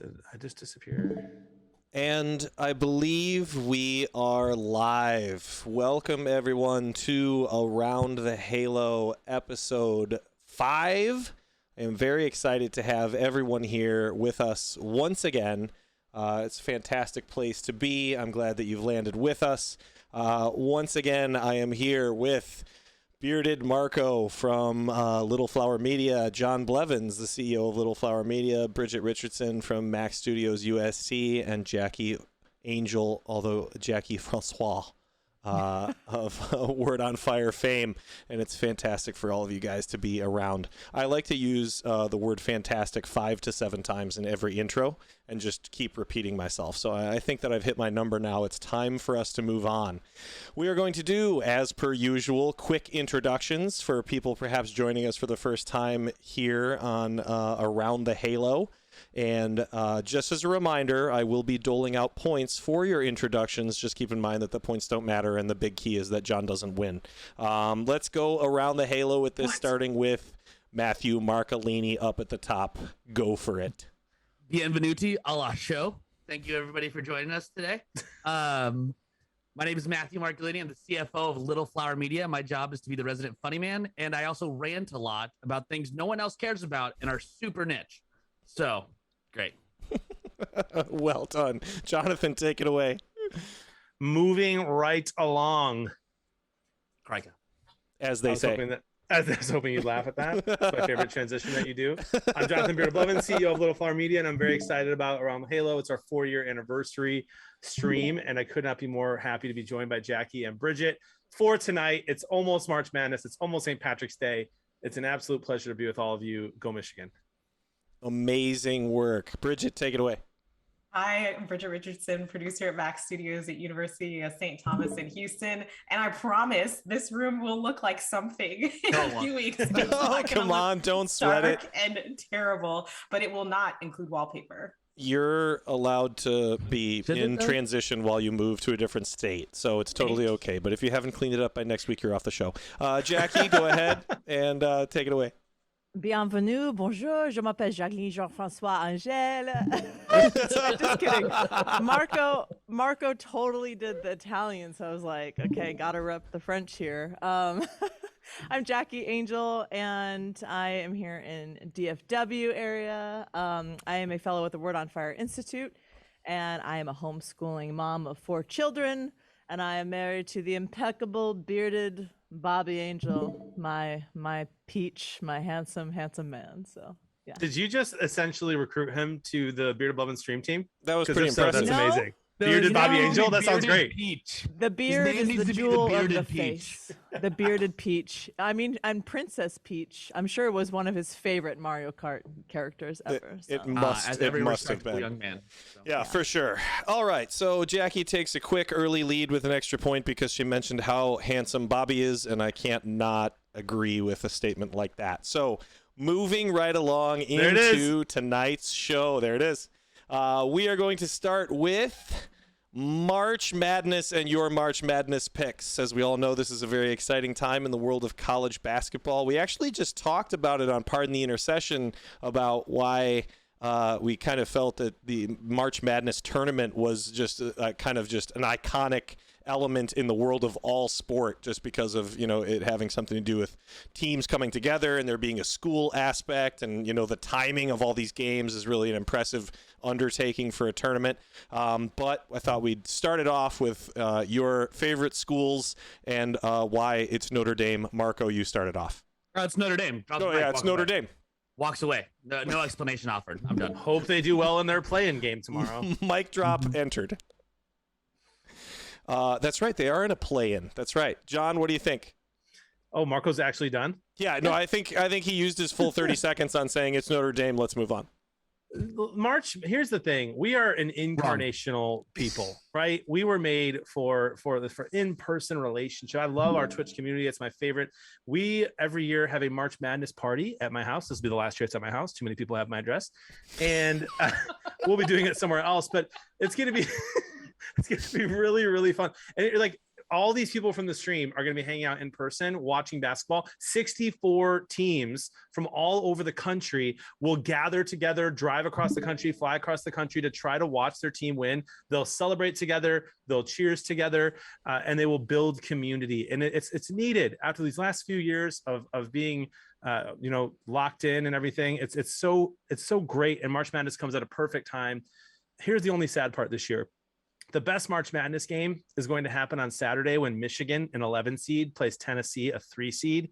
Did I just disappear? And I believe we are live. Welcome, everyone, to Around the Halo episode 5. I am very excited to have everyone here with us once again. It's a fantastic place to be. I'm glad that you've landed with us. Once again, I am here with Bearded Marco from Little Flower Media, John Blevins, the CEO of Little Flower Media, Bridget Richardson from Mac Studios USC, and Jackie Angel, although Jackie Francois of Word on Fire fame. And it's fantastic for all of you guys to be around. I like to use the word fantastic 5 to 7 times in every intro and just keep repeating myself. So I think that I've hit my number now. It's time for us to move on. We are going to do, as per usual, quick introductions for people perhaps joining us for the first time here on Around the Halo. And just as a reminder, I will be doling out points for your introductions. Just keep in mind that the points don't matter, and the big key is that John doesn't win. Let's go around the Halo with this, starting with Matthew Marcolini up at the top. Go for it. Bienvenuti a la show. Thank you, everybody, for joining us today. My name is Matthew Marcolini. I'm the CFO of Little Flower Media. My job is to be the resident funny man, and I also rant a lot about things no one else cares about and are super niche. So, great. Well done. Jonathan, take it away. Moving right along. Crikey. As they say. I was hoping you'd laugh at that. It's my favorite transition that you do. I'm Jonathan Bearded Blevins, CEO of Little Flower Media, and I'm very excited about Around the Halo. It's our 4-year anniversary stream, and I could not be more happy to be joined by Jackie and Bridget for tonight. It's almost March Madness. It's almost St. Patrick's Day. It's an absolute pleasure to be with all of you. Go Michigan. Amazing work. Bridget, take it away. Hi, I'm Bridget Richardson, producer at Mac Studios at University of St. Thomas in Houston. And I promise this room will look like something in a few weeks. Oh, come on, don't sweat it. And terrible, but it will not include wallpaper. You're allowed to be in transition while you move to a different state, so it's totally okay. But if you haven't cleaned it up by next week, you're off the show. Jackie, go ahead and take it away. Bienvenue, bonjour, je m'appelle Jackie Francois Angel. Just kidding. Marco totally did the Italian, so I was like, okay, gotta rep the French here. I'm Jackie Angel, and I am here in DFW area. I am a fellow at the Word on Fire Institute, and I am a homeschooling mom of 4 children, and I am married to the impeccable bearded Bobby Angel, my peach, my handsome man. So yeah. Did you just essentially recruit him to the Bearded Blevins stream team? That was pretty impressive. That's amazing. Bearded Bobby Angel, that sounds great. Peach. The beard is the jewel of the peach. face. The bearded peach. I mean, and Princess Peach. I'm sure it was one of his favorite Mario Kart characters ever. It must have been. Young man. So. Yeah, for sure. All right, so Jackie takes a quick early lead with an extra point because she mentioned how handsome Bobby is, and I can't not agree with a statement like that. So moving right along into tonight's show. There it is. We are going to start with March Madness and your March Madness picks. As we all know, this is a very exciting time in the world of college basketball. We actually just talked about it on Pardon the Intercession about why we kind of felt that the March Madness tournament was just kind of just an iconic element in the world of all sport, just because of, you know, it having something to do with teams coming together and there being a school aspect, and, you know, the timing of all these games is really an impressive undertaking for a tournament. But I thought we'd start it off with your favorite schools and why it's Notre Dame. Marco, you started off. It's Notre Dame. Oh yeah, it's Notre Dame. Walks away. No explanation offered. I'm done. Hope they do well in their play-in game tomorrow. Mic drop entered. That's right. They are in a play-in. That's right. John, what do you think? Oh, Marco's actually done? Yeah, no, I think he used his full 30 seconds on saying it's Notre Dame. Let's move on. March, here's the thing. We are an incarnational people, right? We were made for in-person relationship. I love our Twitch community. It's my favorite. We every year have a March Madness party at my house. This will be the last year it's at my house. Too many people have my address. And we'll be doing it somewhere else, but it's going to be it's going to be really, really fun. And all these people from the stream are going to be hanging out in person, watching basketball. 64 teams from all over the country will gather together, drive across the country, fly across the country to try to watch their team win. They'll celebrate together, they'll cheers together, and they will build community. And it's needed after these last few years of being locked in and everything. It's so great. And March Madness comes at a perfect time. Here's the only sad part this year. The best March Madness game is going to happen on Saturday when Michigan, an 11 seed, plays Tennessee, a 3 seed.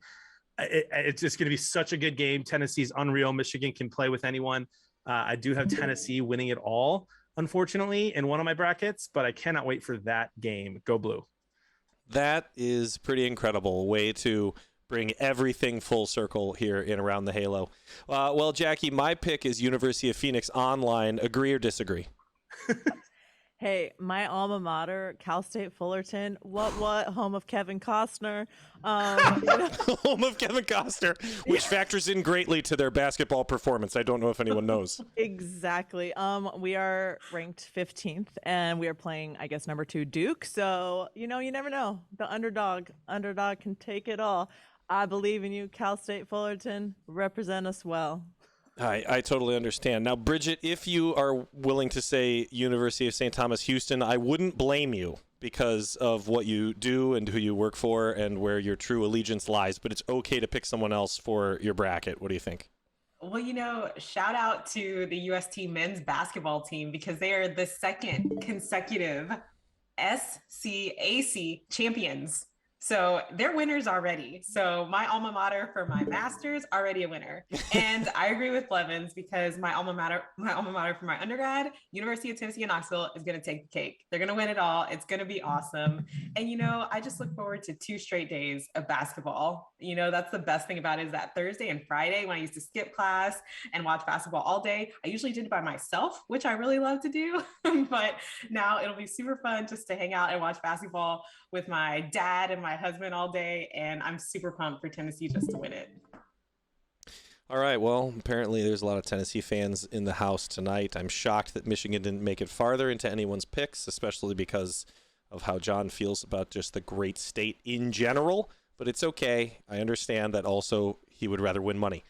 It's just going to be such a good game. Tennessee's unreal. Michigan can play with anyone. I do have Tennessee winning it all, unfortunately, in one of my brackets, but I cannot wait for that game. Go Blue. That is pretty incredible. Way to bring everything full circle here in Around the Halo. Well, Jackie, my pick is University of Phoenix Online. Agree or disagree? Hey, my alma mater, Cal State Fullerton. What? Home of Kevin Costner. Home of Kevin Costner, which factors in greatly to their basketball performance. I don't know if anyone knows. Exactly. We are ranked 15th, and we are playing, I guess, number 2 Duke. So, you never know. The underdog can take it all. I believe in you, Cal State Fullerton. Represent us well. I totally understand. Now, Bridget, if you are willing to say University of St. Thomas Houston, I wouldn't blame you because of what you do and who you work for and where your true allegiance lies, but it's okay to pick someone else for your bracket. What do you think? Well, shout out to the UST men's basketball team because they are the second consecutive SCAC champions. So they're winners already. So my alma mater for my master's already a winner. And I agree with Blevins because my alma mater for my undergrad, University of Tennessee in Knoxville, is going to take the cake. They're going to win it all. It's going to be awesome. And, I just look forward to 2 straight days of basketball. That's the best thing about it is that Thursday and Friday when I used to skip class and watch basketball all day, I usually did it by myself, which I really love to do. But now it'll be super fun just to hang out and watch basketball with my dad and my husband all day, and I'm super pumped for Tennessee just to win it. All right, well, apparently there's a lot of Tennessee fans in the house tonight. I'm shocked that Michigan didn't make it farther into anyone's picks, especially because of how John feels about just the great state in general, but it's okay. I understand that also he would rather win money.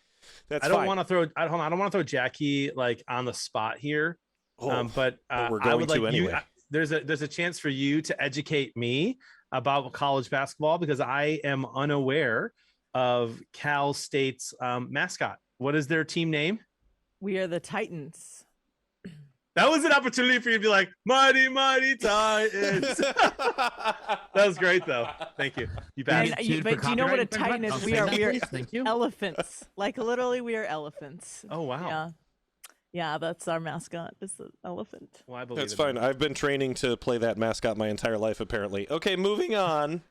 That's I don't fine. want to throw Jackie on the spot here. But we're going to anyway. There's a chance for you to educate me about college basketball because I am unaware of Cal State's mascot. What is their team name? We are the Titans. That was an opportunity for you to be like, mighty, mighty Titans. That was great, though. Thank you. You passed. But do you know what a Titan is? We are Thank you. elephants. Like, literally, we are elephants. Oh, wow. Yeah, that's our mascot. It's the elephant. Well, I believe That's fine. I've been training to play that mascot my entire life, apparently. Okay, moving on.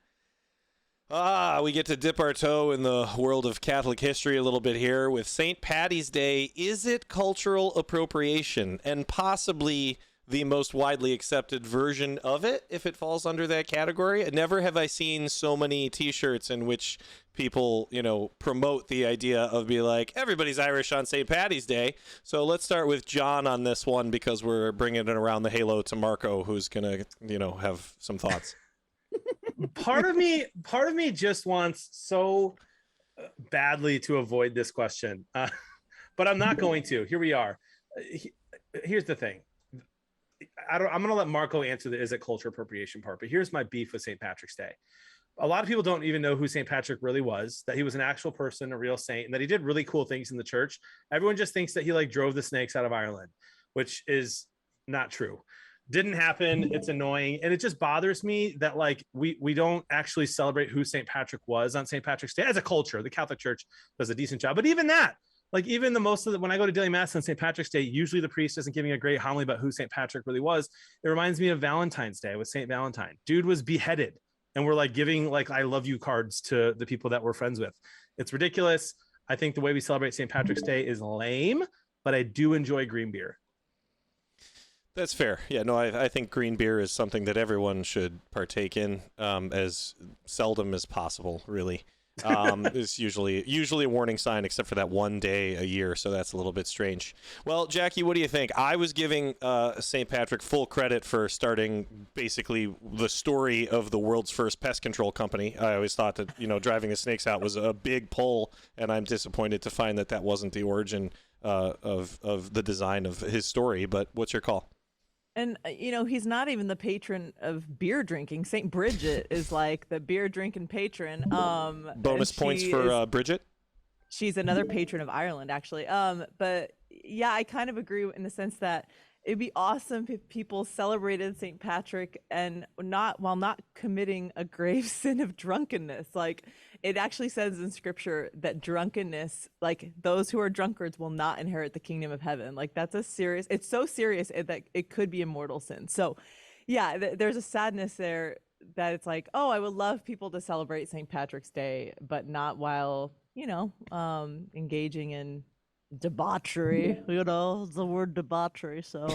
We get to dip our toe in the world of Catholic history a little bit here with St. Paddy's Day. Is it cultural appropriation? And possibly the most widely accepted version of it, if it falls under that category. Never have I seen so many T-shirts in which people, promote the idea of be like, everybody's Irish on St. Paddy's Day. So let's start with John on this one because we're bringing it around the halo to Marco, who's gonna, have some thoughts. Part of me just wants so badly to avoid this question, but I'm not going to. Here we are. Here's the thing. I'm going to let Marco answer the is it culture appropriation part, but here's my beef with St. Patrick's Day. A lot of people don't even know who St. Patrick really was, that he was an actual person, a real saint, and that he did really cool things in the church. Everyone just thinks that he like drove the snakes out of Ireland, which is not true. Didn't happen. It's annoying. And it just bothers me that like we don't actually celebrate who St. Patrick was on St. Patrick's Day as a culture. The Catholic Church does a decent job, but even that, like even the most of the, when I go to daily mass on St. Patrick's Day, usually the priest isn't giving a great homily about who St. Patrick really was. It reminds me of Valentine's Day with St. Valentine. Dude was beheaded, and we're like giving like I love you cards to the people that we're friends with. It's ridiculous. I think the way we celebrate St. Patrick's Day is lame, but I do enjoy green beer. That's fair. Yeah, no, I think green beer is something that everyone should partake in as seldom as possible, really. It's usually a warning sign, except for that one day a year, so that's a little bit strange. Well, Jackie, what do you think? I was giving St. Patrick full credit for starting basically the story of the world's first pest control company. I always thought that, driving the snakes out was a big pull, and I'm disappointed to find that wasn't the origin of the design of his story. But what's your call? And, he's not even the patron of beer drinking. St. Bridget is like the beer drinking patron. Bonus points for Bridget? She's another patron of Ireland, actually. But yeah, I kind of agree in the sense that it'd be awesome if people celebrated St. Patrick and while not committing a grave sin of drunkenness. Like it actually says in scripture that drunkenness, like those who are drunkards will not inherit the kingdom of heaven. Like it's so serious that it could be a mortal sin. So yeah, there's a sadness there that it's like, oh, I would love people to celebrate St. Patrick's Day, but not while, engaging in debauchery, the word debauchery. So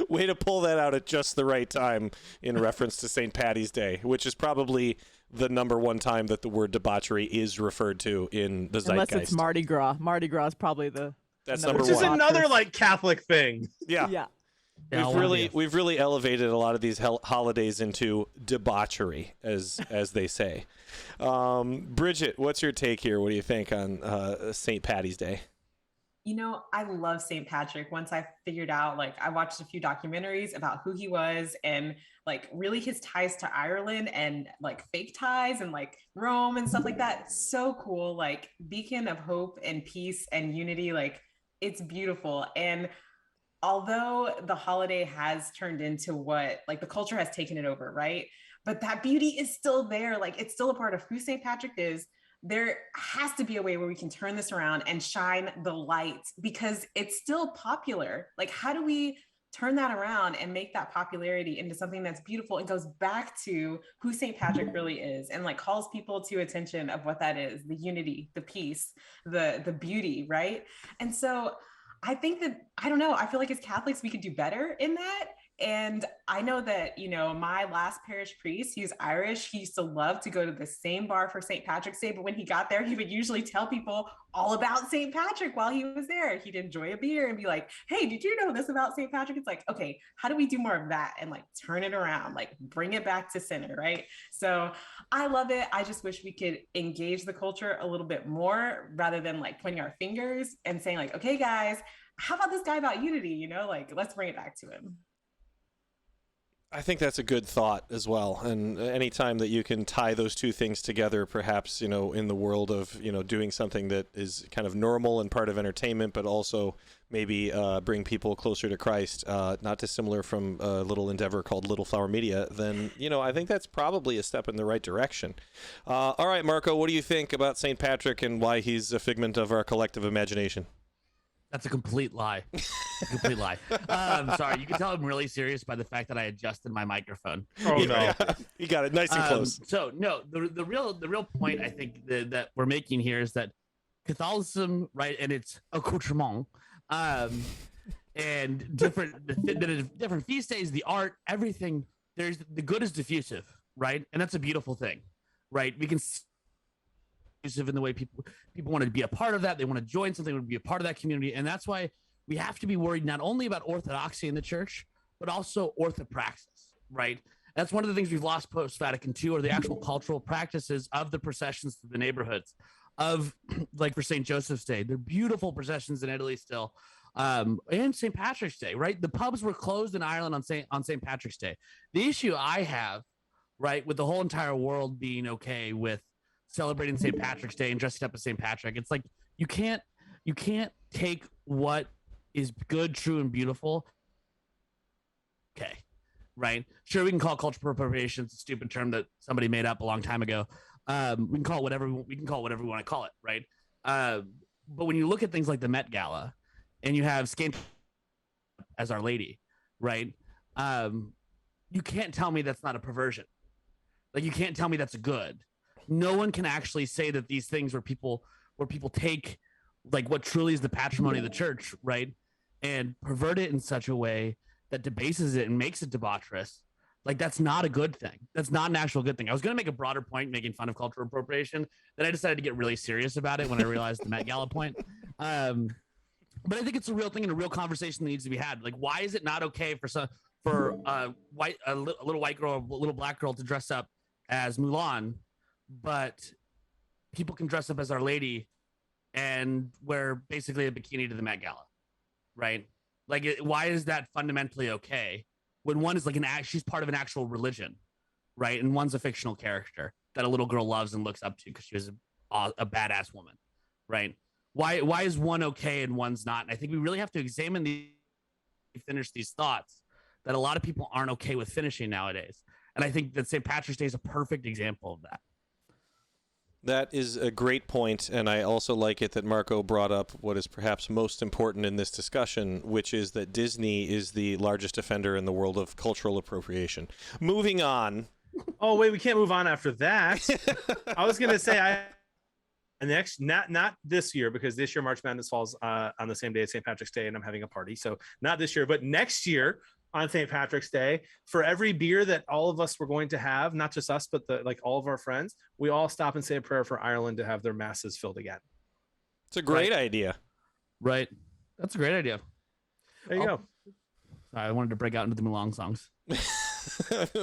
way to pull that out at just the right time in reference to St. Patty's Day, which is probably the number one time that the word debauchery is referred to in the zeitgeist. Unless it's Mardi Gras. Mardi Gras is probably that's number one. Which is another like Catholic thing. Yeah. We've really elevated a lot of these holidays into debauchery, as they say. Bridget, what's your take here? What do you think on St. Patty's Day? I love St. Patrick. Once I figured out, like, I watched a few documentaries about who he was and like really his ties to Ireland and like fake ties and like Rome and stuff like that. So cool. Like beacon of hope and peace and unity. Like it's beautiful. And although the holiday has turned into what, like the culture has taken it over, right? But that beauty is still there. Like it's still a part of who St. Patrick is. There has to be a way where we can turn this around and shine the light because it's still popular. Like, how do we turn that around and make that popularity into something that's beautiful and goes back to who St. Patrick really is and like calls people to attention of what that is, the unity, the peace, the beauty, right? And so I think that, I don't know, I feel like as Catholics, we could do better in that. And I know that, my last parish priest, he's Irish. He used to love to go to the same bar for St. Patrick's Day. But when he got there, he would usually tell people all about St. Patrick while he was there. He'd enjoy a beer and be like, hey, did you know this about St. Patrick? It's like, okay, how do we do more of that and like turn it around, like bring it back to center, right? So I love it. I just wish we could engage the culture a little bit more rather than like pointing our fingers and saying like, okay, guys, how about this guy about unity? Like, let's bring it back to him. I think that's a good thought as well. And anytime that you can tie those two things together, perhaps, in the world of, doing something that is kind of normal and part of entertainment, but also maybe bring people closer to Christ, not dissimilar from a little endeavor called Little Flower Media, then, I think that's probably a step in the right direction. All right, Marco, what do you think about St. Patrick and why he's a figment of our collective imagination? That's a complete lie. Complete lie. Sorry, you can tell I'm really serious by the fact that I adjusted my microphone. Oh no, you got it nice and close. So no, the real point I think that we're making here is that Catholicism, right, and its accoutrement, and different feast days, the art, everything. There's the good is diffusive, right, and that's a beautiful thing, right? We can in the way people want to be a part of that. They want to join something, want to be a part of that community. And that's why we have to be worried not only about orthodoxy in the church, but also orthopraxis, right? That's one of the things we've lost post-Vatican II are the actual cultural practices of the processions to the neighborhoods. of like for St. Joseph's Day. They're beautiful processions in Italy still. And St. Patrick's Day, right? The pubs were closed in Ireland on St. Patrick's Day. The issue I have, right, with the whole entire world being okay with celebrating St. Patrick's Day and dressing up as St. Patrick, it's like you can't take what is good, true, and beautiful. Okay, right? Sure, we can call cultural appropriation. It's a stupid term that somebody made up a long time ago. We can call it whatever we want to call it, right? But when you look at things like the Met Gala, and you have scant as Our Lady, right? You can't tell me that's not a perversion. Like, you can't tell me that's a good. No one can actually say that these things where people take like what truly is the patrimony of the church, right, and pervert it in such a way that debases it and makes it debaucherous. Like, that's not a good thing. That's not an actual good thing. I was going to make a broader point making fun of cultural appropriation. Then I decided to get really serious about it when I realized the Met Gala point. But I think it's a real thing and a real conversation that needs to be had. Like, why is it not okay for a little white girl, a little black girl to dress up as Mulan, but people can dress up as Our Lady and wear basically a bikini to the Met Gala, right? Like, why is that fundamentally okay when one is like she's part of an actual religion, right? And one's a fictional character that a little girl loves and looks up to because she was a badass woman, right? Why is one okay and one's not? And I think we really have to examine finish these thoughts that a lot of people aren't okay with finishing nowadays. And I think that St. Patrick's Day is a perfect example of that. That is a great point, and I also like it that Marco brought up what is perhaps most important in this discussion, which is that Disney is the largest offender in the world of cultural appropriation. Moving on. Oh, wait, we can't move on after that. I was going to say next, not this year, because this year March Madness falls on the same day as St. Patrick's Day, and I'm having a party. So not this year, but next year on St. Patrick's Day, for every beer that all of us were going to have, not just us, but all of our friends, we all stop and say a prayer for Ireland to have their masses filled again. It's a great idea. Right. That's a great idea. There you go. Sorry, I wanted to break out into the Mulan songs.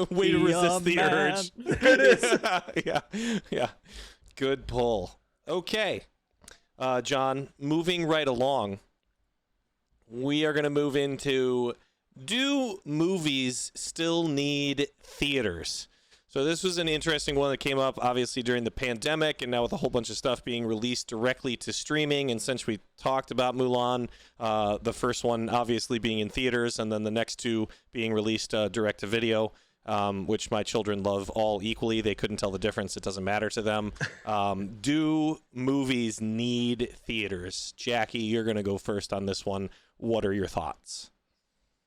Way to resist the urge. There it is. Yeah. Good pull. Okay. John, moving right along, we are going to move into, do movies still need theaters? So this was an interesting one that came up obviously during the pandemic, and now with a whole bunch of stuff being released directly to streaming. And since we talked about Mulan, the first one obviously being in theaters, and then the next two being released direct to video, which my children love all equally. They couldn't tell the difference. It doesn't matter to them. Do movies need theaters? Jackie, you're going to go first on this one. What are your thoughts?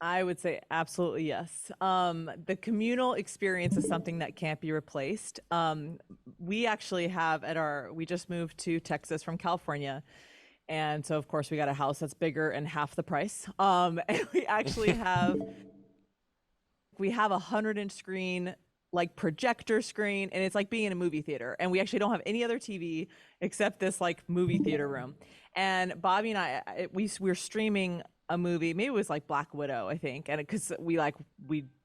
I would say absolutely yes. The communal experience is something that can't be replaced. We actually have we just moved to Texas from California. And so, of course, we got a house that's bigger and half the price. And we actually have a 100-inch screen, like projector screen, and it's like being in a movie theater. And we actually don't have any other TV except this like movie theater room. And Bobby and I, we were streaming a movie, maybe it was like Black Widow, I think, and because we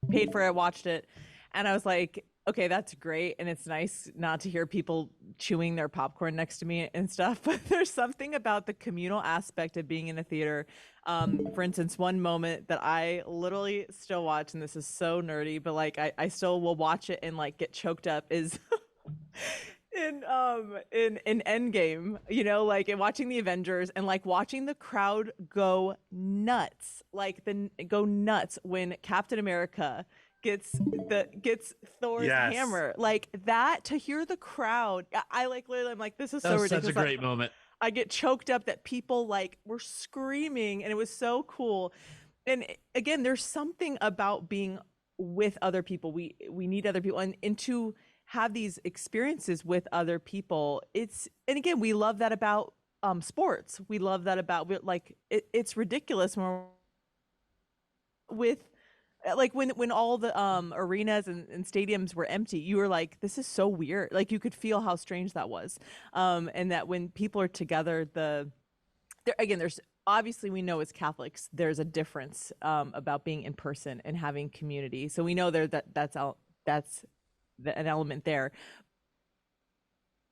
paid for it, watched it, and I was like, okay, that's great, and it's nice not to hear people chewing their popcorn next to me and stuff, but there's something about the communal aspect of being in a theater. For instance, one moment that I literally still watch, and this is so nerdy, but like I still will watch it and like get choked up, is in Endgame, you know, like in watching the Avengers and like watching the crowd go nuts, go nuts when Captain America gets Thor's hammer, like that, to hear the crowd. I like literally, I'm like, this is so ridiculous. Such a great moment. I get choked up that people like were screaming, and it was so cool. And again, there's something about being with other people. We need other people, and to have these experiences with other people. And again, we love that about sports. We love that about, like, it's ridiculous when when all the arenas and stadiums were empty, you were like, this is so weird. Like, you could feel how strange that was. And that when people are together, there's obviously, we know as Catholics, there's a difference about being in person and having community. So we know that's an element there.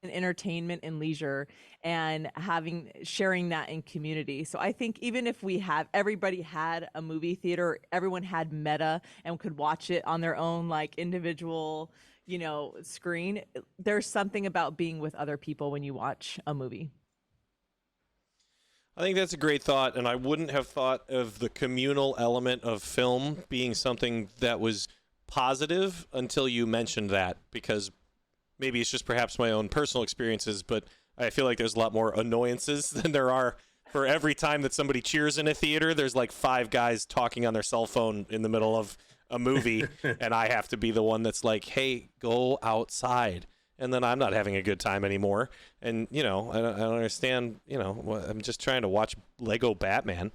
entertainment and leisure, and sharing that in community. So I think even if everybody had a movie theater, everyone had Meta and could watch it on their own like individual, screen, there's something about being with other people when you watch a movie. I think that's a great thought, and I wouldn't have thought of the communal element of film being something that was positive until you mentioned that, because maybe it's just perhaps my own personal experiences, but I feel like there's a lot more annoyances than there are. For every time that somebody cheers in a theater, there's like 5 guys talking on their cell phone in the middle of a movie, and I have to be the one that's like, hey, go outside. And then I'm not having a good time anymore. And, I don't understand, I'm just trying to watch Lego Batman.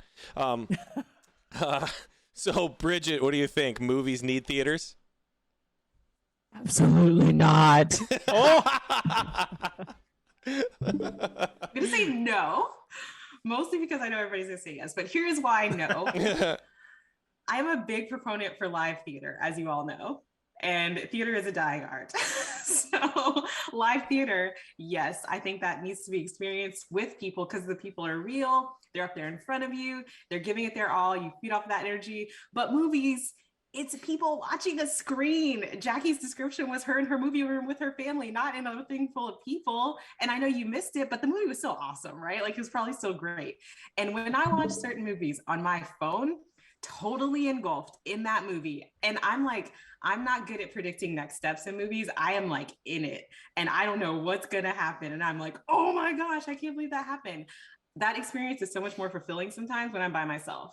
So, Bridget, what do you think? Movies need theaters? Absolutely not. I'm gonna say no, mostly because I know everybody's gonna say yes, but here's why no. I'm a big proponent for live theater, as you all know, and theater is a dying art. So live theater, yes, I think that needs to be experienced with people because the people are real. They're up there in front of you. They're giving it their all. You feed off that energy. But movies, it's people watching a screen. Jackie's description was her in her movie room with her family, not in a thing full of people. And I know you missed it, but the movie was still awesome, right? Like it was probably still great. And when I watch certain movies on my phone, totally engulfed in that movie. And I'm like, I'm not good at predicting next steps in movies. I am like in it and I don't know what's going to happen. And I'm like, oh my gosh, I can't believe that happened. That experience is so much more fulfilling sometimes when I'm by myself.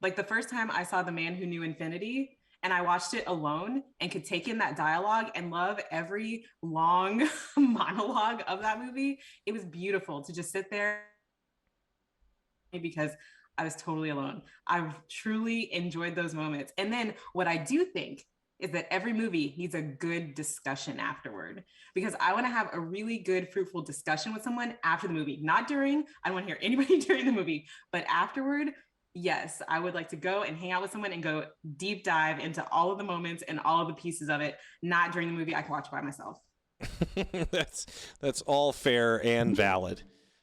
Like the first time I saw The Man Who Knew Infinity and I watched it alone and could take in that dialogue and love every long monologue of that movie. It was beautiful to just sit there because I was totally alone. I've truly enjoyed those moments. And then what I do think is that every movie needs a good discussion afterward, because I want to have a really good, fruitful discussion with someone after the movie, not during. I don't want to hear anybody during the movie, but afterward, yes, I would like to go and hang out with someone and go deep dive into all of the moments and all of the pieces of it, not during the movie. I can watch by myself. That's all fair and valid.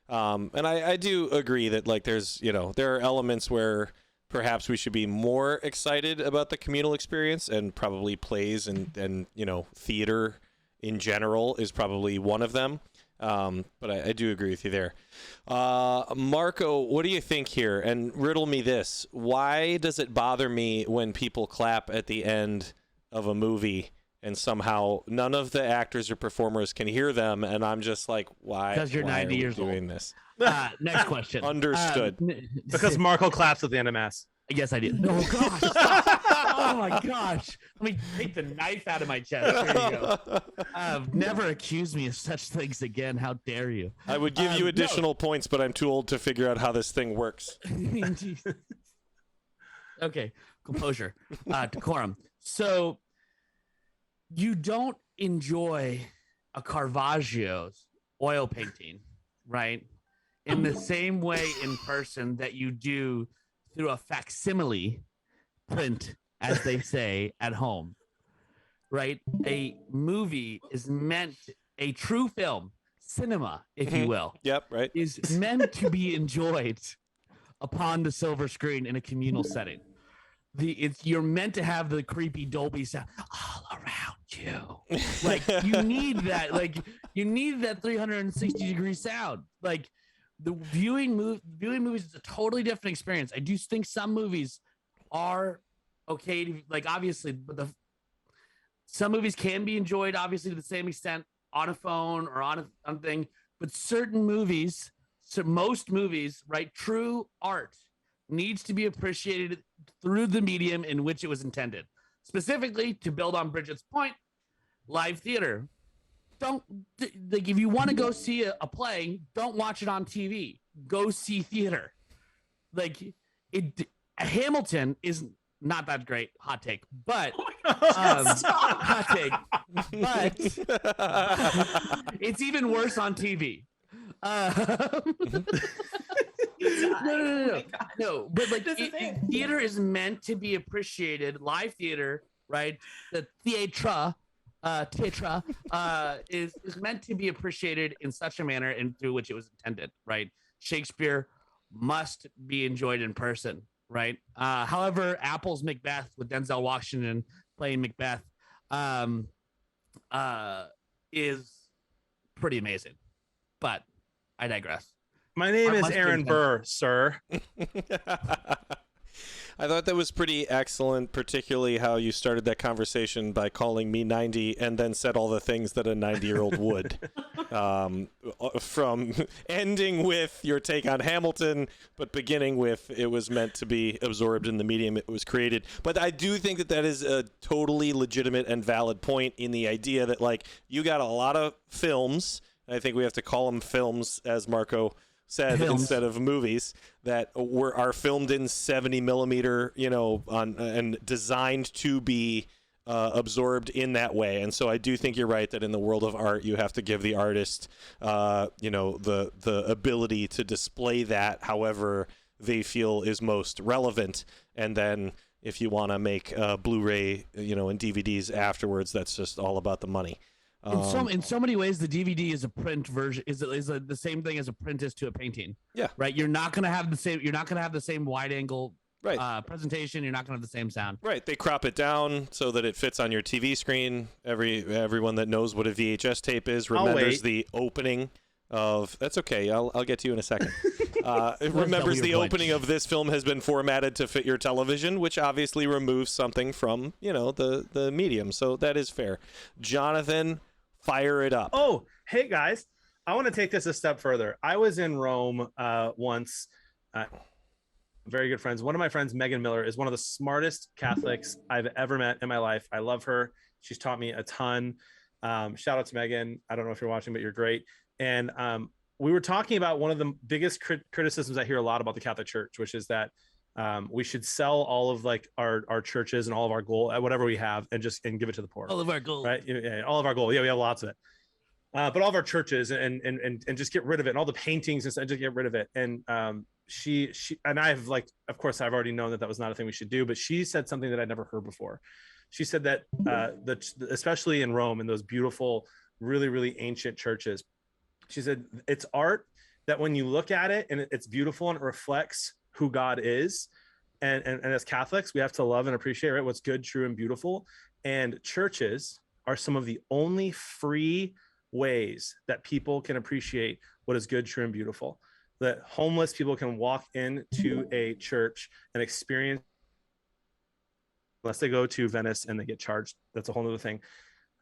And I do agree that like there's, there are elements where perhaps we should be more excited about the communal experience, and probably plays and theater in general is probably one of them. But I do agree with you there. Marco, what do you think here? And riddle me this. Why does it bother me when people clap at the end of a movie and somehow none of the actors or performers can hear them, and I'm just like, why? Because you're 90 years doing old. This? Next question. Understood. Because Marco claps at the end of Mass. Yes, I did. Oh gosh. Oh my gosh. Let me take the knife out of my chest. There you go. Never accuse me of such things again. How dare you? I would give you additional points, but I'm too old to figure out how this thing works. Okay. Composure. Decorum. So you don't enjoy a Caravaggio's oil painting, right? In the same way in person that you do through a facsimile print, as they say at home, right? A movie is meant, a true film, cinema, if you will, Yep, right. is meant to be enjoyed upon the silver screen in a communal setting. You're meant to have the creepy Dolby sound all around you. Like you need that. Like you need that 360 degree sound. Like the viewing movies is a totally different experience. I do think some movies are okay to, like, obviously, but some movies can be enjoyed obviously to the same extent on a phone or on a thing. But certain movies, most movies, right? True art needs to be appreciated through the medium in which it was intended. Specifically, to build on Bridget's point, live theater. Don't, like, if you want to go see a play, don't watch it on TV. Go see theater. Like, Hamilton is not that great. Hot take, but hot take, but it's even worse on TV. No, but like theater is meant to be appreciated. Live theater, right? The theatre tetra, is meant to be appreciated in such a manner and through which it was intended, right? Shakespeare must be enjoyed in person, right? However, Apple's Macbeth with Denzel Washington playing Macbeth is pretty amazing. But I digress. My name is Aaron Burr, sir. I thought that was pretty excellent, particularly how you started that conversation by calling me 90 and then said all the things that a 90-year-old would. From ending with your take on Hamilton, but beginning with it was meant to be absorbed in the medium it was created. But I do think that that is a totally legitimate and valid point in the idea that, like, you got a lot of films, and I think we have to call them films, as Marco said, instead of movies, that are filmed in 70 millimeter, and designed to be absorbed in that way. And so I do think you're right that in the world of art, you have to give the artist, the ability to display that however they feel is most relevant. And then if you want to make Blu-ray, and DVDs afterwards, that's just all about the money. In so many ways, the DVD is a print version. Is the same thing as a print is to a painting. Yeah. Right. You're not gonna have the same. You're not gonna have the same wide angle presentation. You're not gonna have the same sound. Right. They crop it down so that it fits on your TV screen. Everyone that knows what a VHS tape is remembers the opening of. That's okay. I'll get to you in a second. It remembers the opening of this film has been formatted to fit your television, which obviously removes something from the medium. So that is fair. Jonathan, fire it up. Oh, hey guys, I want to take this a step further. I was in Rome once. Very good friends. One of my friends, Megan Miller, is one of the smartest Catholics I've ever met in my life. I love her. She's taught me a ton. Shout out to Megan. I don't know if you're watching, but you're great. And we were talking about one of the biggest criticisms I hear a lot about the Catholic Church, which is that we should sell all of our churches and all of our gold, whatever we have, and give it to the poor. All of our gold, right? Yeah, all of our gold. Yeah, we have lots of it. But all of our churches and just get rid of it, and all the paintings and stuff, just get rid of it. And she and I've of course I've already known that was not a thing we should do, but she said something that I'd never heard before. She said that especially in Rome, in those beautiful, really, really ancient churches, she said it's art that when you look at it and it's beautiful and it reflects who God is. And as Catholics, we have to love and appreciate, right, what's good, true, and beautiful. And churches are some of the only free ways that people can appreciate what is good, true, and beautiful. That homeless people can walk into a church and experience, unless they go to Venice and they get charged. That's a whole other thing.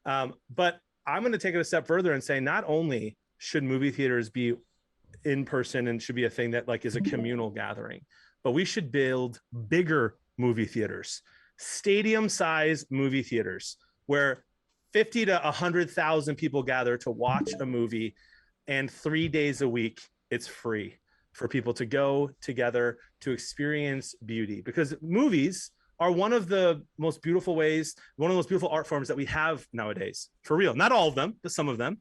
But I'm going to take it a step further and say, not only should movie theaters be in person and should be a thing that is a communal gathering, but we should build bigger movie theaters, stadium size movie theaters where 50 to 100,000 people gather to watch a movie, and 3 days a week it's free for people to go together to experience beauty, because movies are one of the most beautiful ways, one of the most beautiful art forms that we have nowadays, for real. Not all of them, but some of them.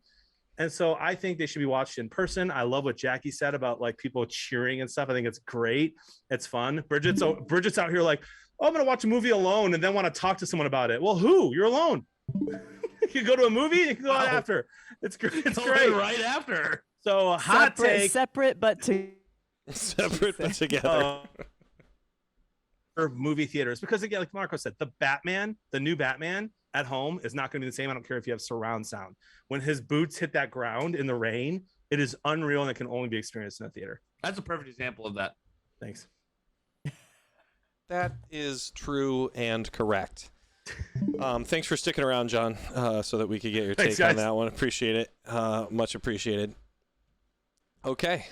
And so I think they should be watched in person. I love what Jackie said about people cheering and stuff. I think it's great. It's fun. Bridget's out here oh, I'm going to watch a movie alone and then want to talk to someone about it. Well, who? You're alone. You can go to a movie and you can go out after. It's great. It's great. Right after. So hot take. Separate but together. Movie theaters, because again, like Marco said, the new Batman at home is not going to be the same. I don't care if you have surround sound. When his boots hit that ground in the rain, it is unreal, and it can only be experienced in a theater. That's a perfect example of that. Thanks. That is true and correct. Thanks for sticking around, John, so that we could get your take on that one. Appreciate it. Much appreciated. Okay.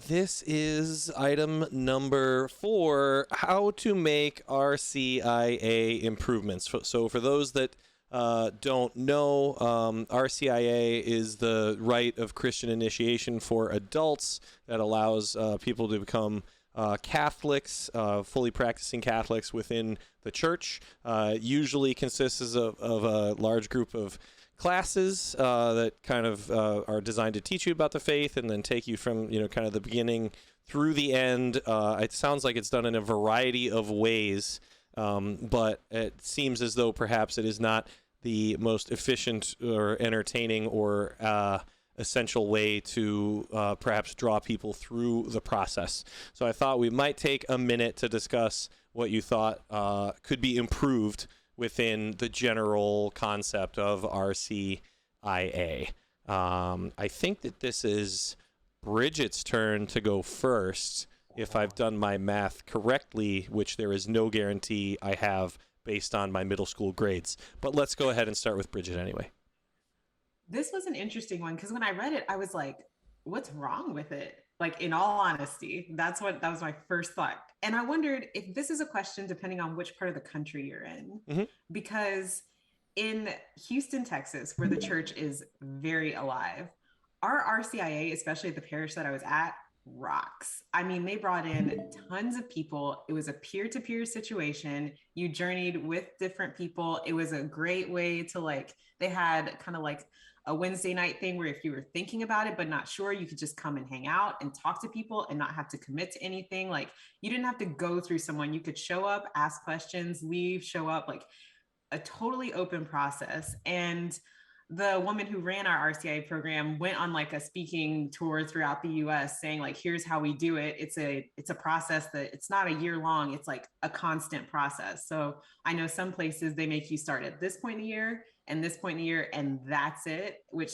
This is item number 4, how to make RCIA improvements. So for those that don't know, RCIA is the rite of Christian initiation for adults that allows people to become Catholics, fully practicing Catholics within the church. Usually consists of a large group of classes that kind of are designed to teach you about the faith and then take you from kind of the beginning through the end. It sounds like it's done in a variety of ways, but it seems as though perhaps it is not the most efficient or entertaining or essential way to perhaps draw people through the process. So I thought we might take a minute to discuss what you thought could be improved within the general concept of RCIA. I think that this is Bridget's turn to go first, if I've done my math correctly, which there is no guarantee I have based on my middle school grades. But let's go ahead and start with Bridget anyway. This was an interesting one because when I read it, I was like, what's wrong with it? Like, in all honesty, that was my first thought. And I wondered if this is a question depending on which part of the country you're in. Because in Houston, Texas, where the church is very alive, our RCIA, especially at the parish that I was at, rocks. I mean, they brought in tons of people. It was a peer-to-peer situation. You journeyed with different people. It was a great way to, like, they had kind of like a Wednesday night thing where if you were thinking about it but not sure, you could just come and hang out and talk to people and not have to commit to anything. Like, you didn't have to go through someone. You could show up, ask questions, leave, show up, like a totally open process. And the woman who ran our RCIA program went on like a speaking tour throughout the US saying, like, here's how we do it. It's a process that it's not a year long. It's like a constant process. So I know some places they make you start at this point in the year and this point in the year, and that's it, which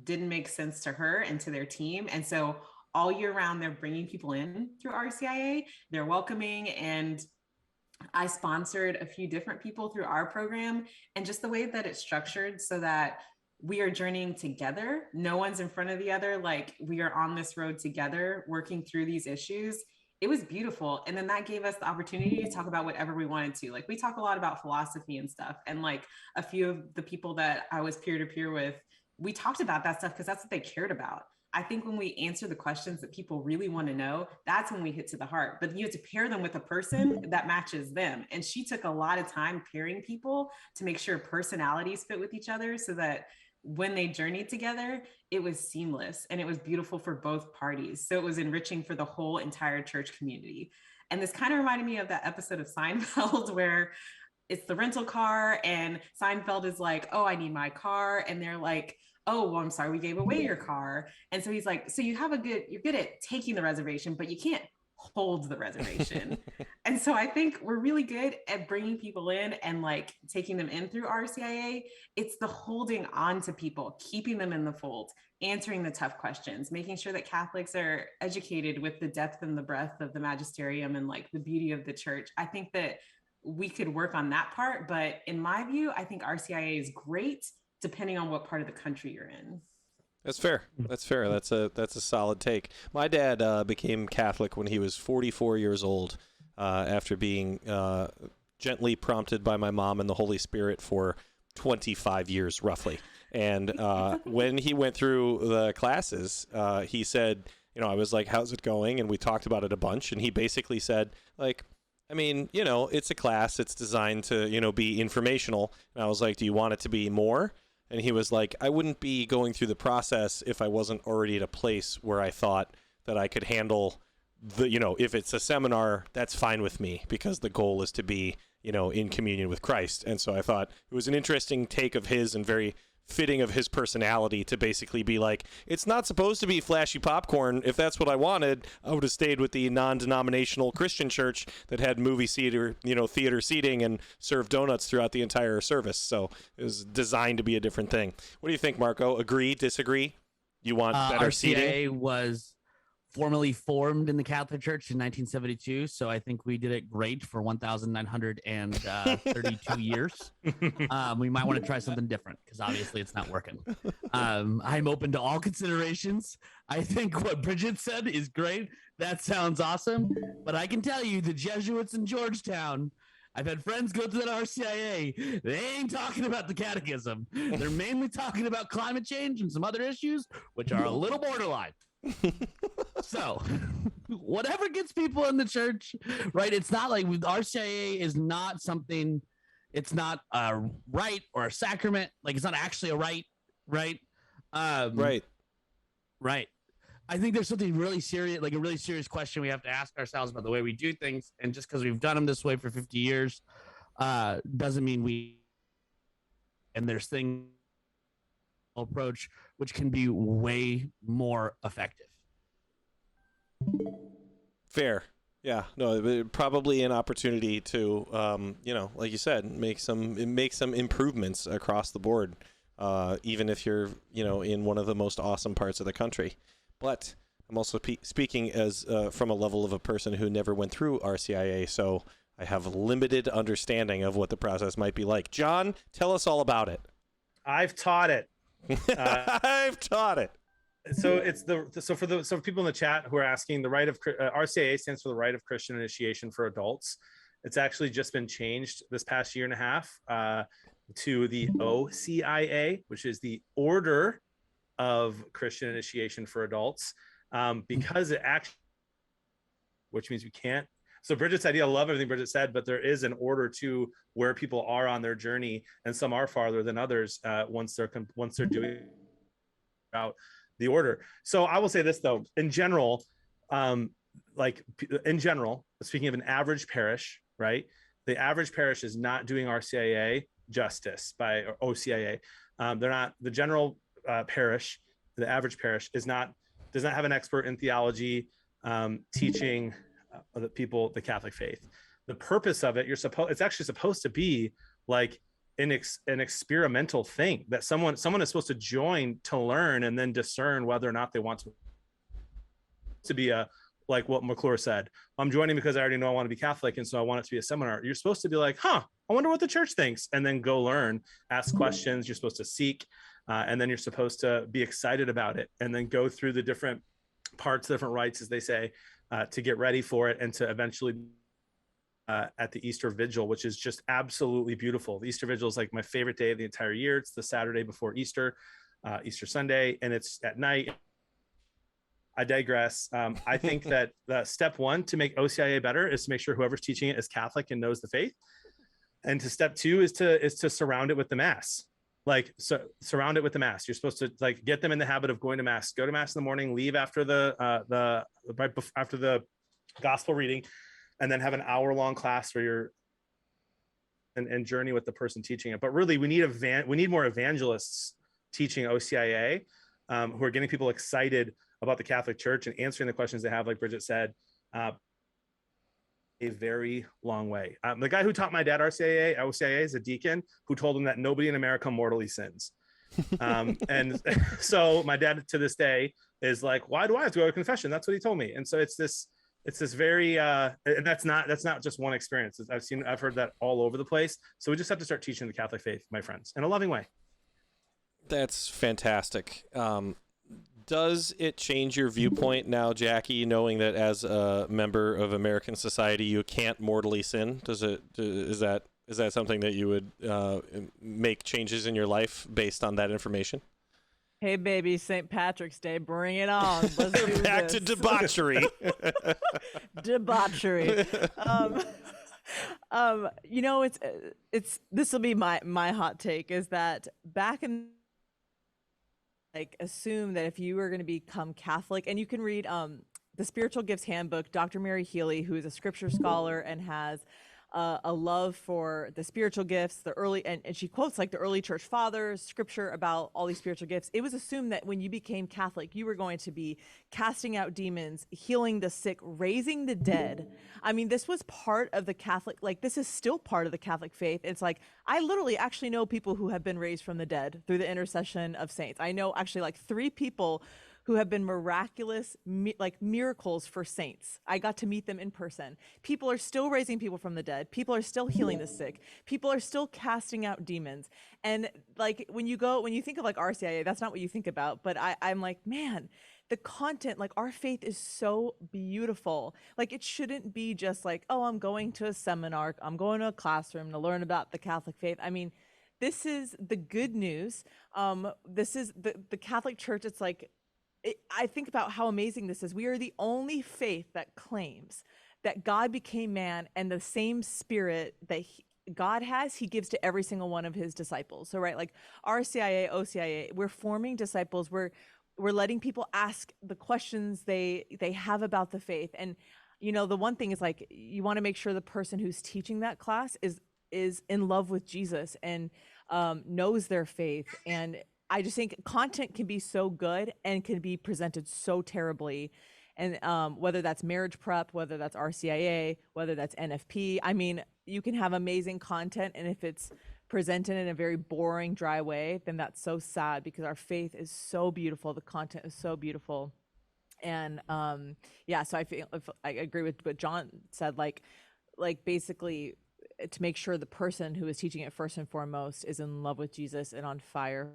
didn't make sense to her and to their team. And so all year round, they're bringing people in through RCIA. They're welcoming, and I sponsored a few different people through our program, and just the way that it's structured so that we are journeying together. No one's in front of the other. Like, we are on this road together, working through these issues. It was beautiful. And then that gave us the opportunity to talk about whatever we wanted to. Like, we talk a lot about philosophy and stuff. And like a few of the people that I was peer-to-peer with, we talked about that stuff because that's what they cared about. I think when we answer the questions that people really want to know, that's when we hit to the heart. But you have to pair them with a person that matches them. And she took a lot of time pairing people to make sure personalities fit with each other so that when they journeyed together, it was seamless and it was beautiful for both parties. So it was enriching for the whole entire church community. And this kind of reminded me of that episode of Seinfeld where it's the rental car and Seinfeld is like, oh, I need my car. And they're like, oh, well, I'm sorry, we gave away your car. And so he's like, so you're good at taking the reservation, but you can't hold the reservation. And so I think we're really good at bringing people in and like taking them in through RCIA. It's the holding on to people, keeping them in the fold, answering the tough questions, making sure that Catholics are educated with the depth and the breadth of the magisterium and like the beauty of the church. I think that we could work on that part, but in my view, I think RCIA is great depending on what part of the country you're in. That's fair. That's fair. That's a solid take. My dad became Catholic when he was 44 years old, after being gently prompted by my mom and the Holy Spirit for 25 years, roughly. And when he went through the classes, he said, I was like, how's it going? And we talked about it a bunch. And he basically said, like, I mean, it's a class. It's designed to, be informational. And I was like, do you want it to be more? And he was like, I wouldn't be going through the process if I wasn't already at a place where I thought that I could handle if it's a seminar, that's fine with me because the goal is to be, in communion with Christ. And so I thought it was an interesting take of his and very fitting of his personality to basically be like, it's not supposed to be flashy popcorn. If that's what I wanted, I would have stayed with the non-denominational Christian church that had movie theater seating and served donuts throughout the entire service. So it was designed to be a different thing. What do you think, Marco? Agree, disagree? You want better seating? RCIA was formally formed in the Catholic Church in 1972, so I think we did it great for 1,932 years. We might want to try something different because obviously it's not working. I'm open to all considerations. I think what Bridget said is great. That sounds awesome. But I can tell you, the Jesuits in Georgetown, I've had friends go to that RCIA. They ain't talking about the catechism. They're mainly talking about climate change and some other issues, which are a little borderline. So whatever gets people in the church, right? It's not like RCIA is not something, it's not a rite or a sacrament. Like, it's not actually a rite, right? Right. I think there's something really serious, like a really serious question we have to ask ourselves about the way we do things. And just because we've done them this way for 50 years doesn't mean we. And there's things approach which can be way more effective. Fair. Yeah, no, probably an opportunity to, like you said, make some improvements across the board, even if you're, in one of the most awesome parts of the country. But I'm also speaking as from a level of a person who never went through RCIA, so I have limited understanding of what the process might be like. John, tell us all about it. I've taught it. I've taught it. So it's for people in the chat who are asking, the right of RCIA stands for the Right of Christian Initiation for Adults. It's actually just been changed this past year and a half to the OCIA, which is the Order of Christian Initiation for Adults, because it actually, which means we can't. So Bridget's idea, I love everything Bridget said, but there is an order to where people are on their journey, and some are farther than others once they're doing out the order. So I will say this though, in general, speaking of an average parish, right? The average parish is not doing RCIA justice by OCIA. They're not. The general parish, the average parish does not have an expert in theology teaching the people the Catholic faith. The purpose of it, it's actually supposed to be like an experimental thing that someone is supposed to join to learn and then discern whether or not they want to be like what McClure said. I'm joining because I already know I want to be Catholic, and so I want it to be a seminar. You're supposed to be like, I wonder what the church thinks, and then go learn, ask questions. You're supposed to seek, and then you're supposed to be excited about it, and then go through the different parts, different rites, as they say, to get ready for it, and to eventually at the Easter Vigil, which is just absolutely beautiful. The Easter Vigil is like my favorite day of the entire year. It's the Saturday before Easter, Easter Sunday, and it's at night. I digress. I think that step one to make OCIA better is to make sure whoever's teaching it is Catholic and knows the faith. And to step two is to surround it with the Mass. Surround it with the Mass. You're supposed to get them in the habit of going to Mass. Go to Mass in the morning, leave after after the gospel reading, and then have an hour-long class where you're and journey with the person teaching it. But really, we need more evangelists teaching OCIA who are getting people excited about the Catholic Church and answering the questions they have, like Bridget said, a very long way. The guy who taught my dad OCIA is a deacon who told him that nobody in America mortally sins. And so my dad to this day is like, why do I have to go to confession? That's what he told me. And so it's this very, and that's not just one experience. I've heard that all over the place. So we just have to start teaching the Catholic faith, my friends, in a loving way. That's fantastic. Does it change your viewpoint now, Jackie, knowing that as a member of American society, you can't mortally sin? Is that something that you would make changes in your life based on that information? Hey, baby, St. Patrick's Day, bring it on. Let's do Back this. to debauchery. Debauchery. It's this will be my hot take, is that back in assume that if you were going to become Catholic, and you can read the Spiritual Gifts Handbook, Dr. Mary Healy, who is a scripture scholar and has a love for the spiritual gifts, and she quotes the early church fathers, scripture about all these spiritual gifts. It was assumed that when you became Catholic, you were going to be casting out demons, healing the sick, raising the dead. I mean, this was part of the Catholic, this is still part of the Catholic faith. It's I literally actually know people who have been raised from the dead through the intercession of saints. I know actually 3 people who have been miraculous, miracles for saints. I got to meet them in person. People are still raising people from the dead. People are still healing the sick. People are still casting out demons. And when you think of RCIA, that's not what you think about. But I'm like, man, the content, our faith is so beautiful. It shouldn't be just I'm going to a seminar, I'm going to a classroom to learn about the Catholic faith. I mean, this is the good news. This is the Catholic Church. It's I think about how amazing this is. We are the only faith that claims that God became man, and the same spirit that God has, he gives to every single one of his disciples. So, right, RCIA, OCIA, we're forming disciples. we're letting people ask the questions they have about the faith. And the one thing is, like, you want to make sure the person who's teaching that class is in love with Jesus and knows their faith. And I just think content can be so good and can be presented so terribly. And whether that's marriage prep, whether that's RCIA, whether that's NFP, I mean, you can have amazing content, and if it's presented in a very boring, dry way, then that's so sad, because our faith is so beautiful. The content is so beautiful. And so I agree with what John said, like basically to make sure the person who is teaching it first and foremost is in love with Jesus and on fire.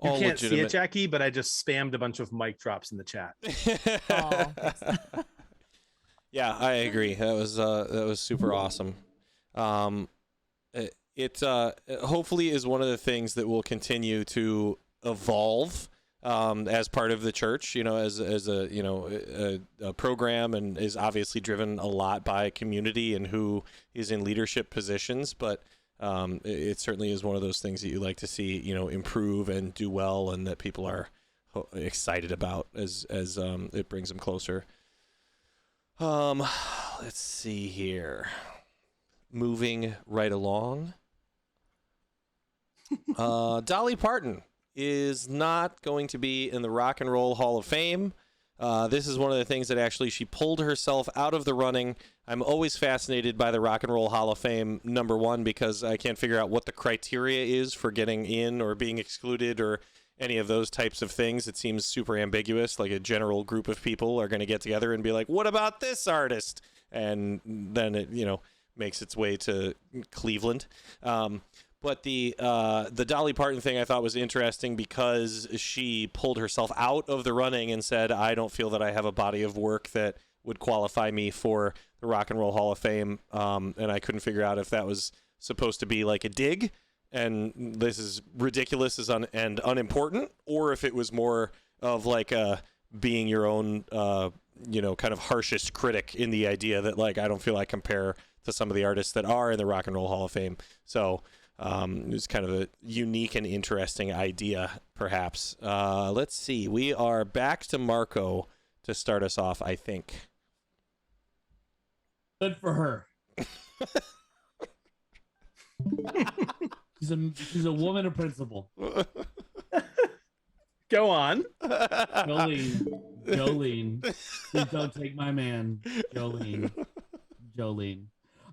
You All can't legitimate. see it, Jackie, but I just spammed a bunch of mic drops in the chat. Oh, Yeah, I agree. That was super awesome. It hopefully is one of the things that will continue to evolve as part of the church, as a program, and is obviously driven a lot by community and who is in leadership positions. But it certainly is one of those things that you like to see, improve and do well, and that people are excited about as it brings them closer. Let's see here. Moving right along. Dolly Parton is not going to be in the Rock and Roll Hall of Fame. This is one of the things that actually she pulled herself out of the running. I'm always fascinated by the Rock and Roll Hall of Fame, number one, because I can't figure out what the criteria is for getting in or being excluded or any of those types of things. It seems super ambiguous, like a general group of people are going to get together and be like, what about this artist? And then it, makes its way to Cleveland. But the Dolly Parton thing I thought was interesting because she pulled herself out of the running and said, I don't feel that I have a body of work that would qualify me for the Rock and Roll Hall of Fame. And I couldn't figure out if that was supposed to be like a dig and this is ridiculous and unimportant, or if it was more of like being your own, kind of harshest critic in the idea that, like, I don't feel I compare to some of the artists that are in the Rock and Roll Hall of Fame. So it was kind of a unique and interesting idea, perhaps. Let's see. We are back to Marco to start us off, I think. Good for her. She's a woman of principle. Go on. Jolene. Please don't take my man, Jolene.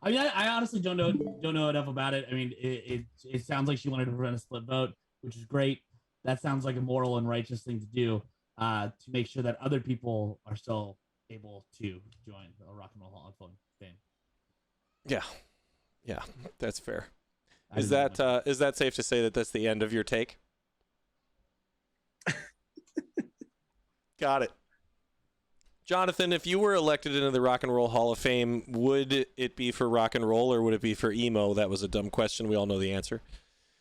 I mean, I honestly don't know enough about it. I mean, it sounds like she wanted to prevent a split vote, which is great. That sounds like a moral and righteous thing to do, to make sure that other people are still able to join the Rock and Roll Hall of Fame. Yeah, that's fair. Is that safe to say that that's the end of your take? Got it. Jonathan, if you were elected into the Rock and Roll Hall of Fame, would it be for rock and roll or would it be for emo? That was a dumb question. We all know the answer.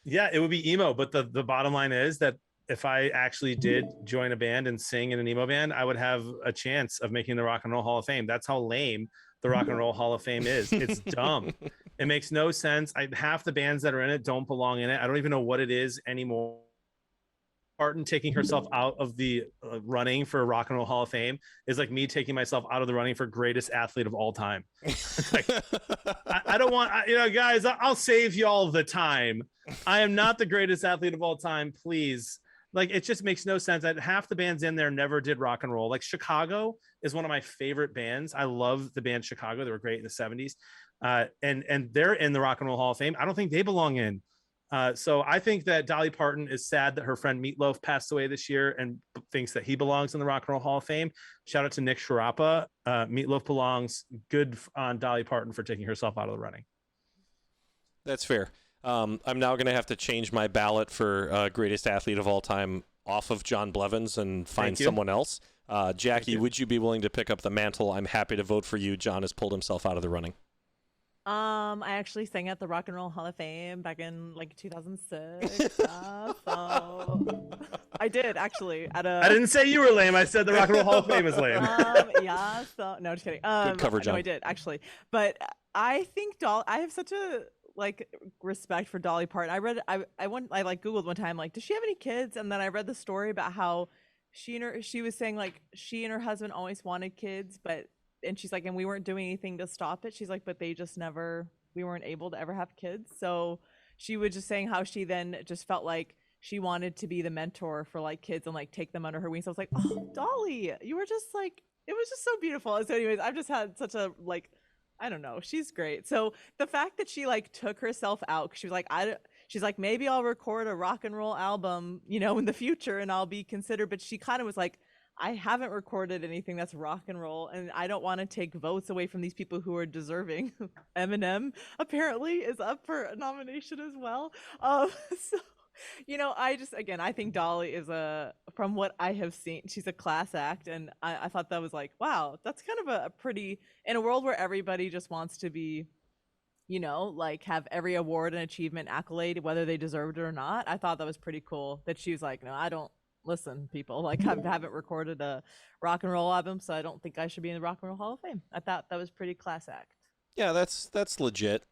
Yeah, it would be emo. But the bottom line is that if I actually did join a band and sing in an emo band, I would have a chance of making the Rock and Roll Hall of Fame. That's how lame the Rock and Roll Hall of Fame is. It's dumb. It makes no sense. Half the bands that are in it don't belong in it. I don't even know what it is anymore. Parton taking herself out of the running for Rock and Roll Hall of Fame is like me taking myself out of the running for greatest athlete of all time. Like, I don't want, guys, I'll save you all the time. I am not the greatest athlete of all time. Please. Like, it just makes no sense. Half the bands in there never did rock and roll. Like, Chicago is one of my favorite bands. I love the band Chicago. They were great in the 70s. And they're in the Rock and Roll Hall of Fame. I don't think they belong in. So I think that Dolly Parton is sad that her friend Meatloaf passed away this year and thinks that he belongs in the Rock and Roll Hall of Fame. Shout out to Nick Sharappa. Meatloaf belongs. Good on Dolly Parton for taking herself out of the running. That's fair. I'm now going to have to change my ballot for greatest athlete of all time off of John Blevins and find someone else. Jackie, would you be willing to pick up the mantle? I'm happy to vote for you. John has pulled himself out of the running. I actually sang at the Rock and Roll Hall of Fame back in like 2006. So I did actually I didn't say you were lame. I said the Rock and Roll Hall of Fame is lame. So no, just kidding. Good cover, John. No, I did actually, but I think I have such a like respect for Dolly Parton. I like Googled one time, like, does she have any kids? And then I read the story about how she was saying like she and her husband always wanted kids, and she's like, and we weren't doing anything to stop it. She's like, but we weren't able to ever have kids. So she was just saying how she then just felt like she wanted to be the mentor for like kids and like take them under her wings. I was like, oh, Dolly, you were just like, it was just so beautiful. So anyways, I've just had such a like, I don't know, she's great. So the fact that she like took herself out, she was like, she's like, maybe I'll record a rock and roll album, in the future and I'll be considered. But she kind of was like, I haven't recorded anything that's rock and roll, and I don't want to take votes away from these people who are deserving. Eminem apparently is up for a nomination as well. So, I think Dolly is from what I have seen, she's a class act. And I thought that was like, wow, that's kind of a pretty, in a world where everybody just wants to be, like have every award and achievement accolade, whether they deserved it or not. I thought that was pretty cool that she was like, no, I don't. Listen, people, like I haven't recorded a rock and roll album, so I don't think I should be in the Rock and Roll Hall of Fame. I thought that was pretty class act. Yeah, that's legit.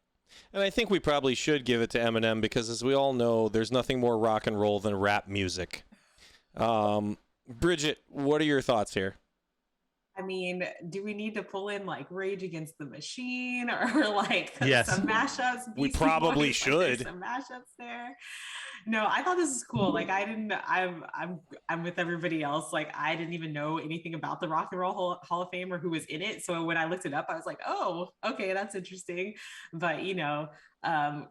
And I think we probably should give it to Eminem because, as we all know, there's nothing more rock and roll than rap music. Bridget, what are your thoughts here? I mean, do we need to pull in like Rage Against the Machine or like Yes. some mashups? We Beastie probably Boys, should. Like, there's some mashups there. No, I thought this is cool. Like I'm with everybody else. Like I didn't even know anything about the Rock and Roll Hall of Fame or who was in it. So when I looked it up, I was like, oh, okay, that's interesting. But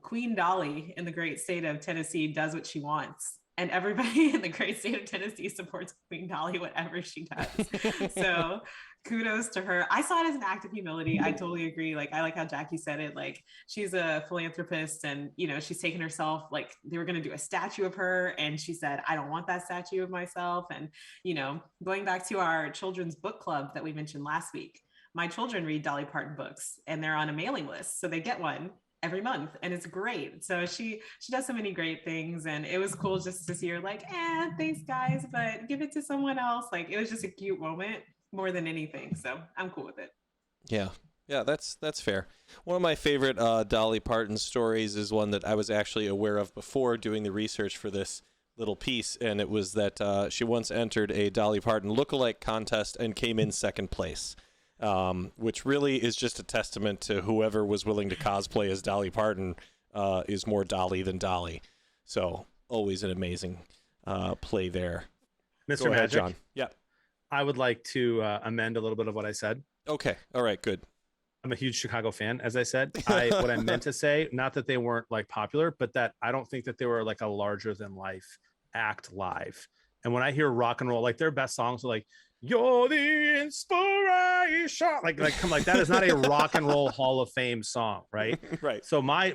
Queen Dolly in the great state of Tennessee does what she wants. And everybody in the great state of Tennessee supports Queen Dolly, whatever she does. So kudos to her. I saw it as an act of humility. I totally agree. Like, I like how Jackie said it. Like, she's a philanthropist and, she's taken herself, like, they were going to do a statue of her. And she said, I don't want that statue of myself. And, going back to our children's book club that we mentioned last week, my children read Dolly Parton books and they're on a mailing list. So they get one every month and it's great. So she does so many great things, and it was cool just to see her like, thanks guys, but give it to someone else. Like, it was just a cute moment more than anything. So I'm cool with it. Yeah, that's fair. One of my favorite Dolly Parton stories is one that I was actually aware of before doing the research for this little piece, and it was that she once entered a Dolly Parton lookalike contest and came in second place. Which really is just a testament to whoever was willing to cosplay as Dolly Parton is more Dolly than Dolly. So always an amazing play there. Mr. Go ahead, Magic, John. Yeah. I would like to amend a little bit of what I said. Okay. All right. Good. I'm a huge Chicago fan, as I said. What I meant to say, not that they weren't like popular, but that I don't think that they were like a larger than life act live. And when I hear rock and roll, like their best songs are like, "You're the inspiration," like come, like that is not a Rock and Roll Hall of Fame song, right? Right. So my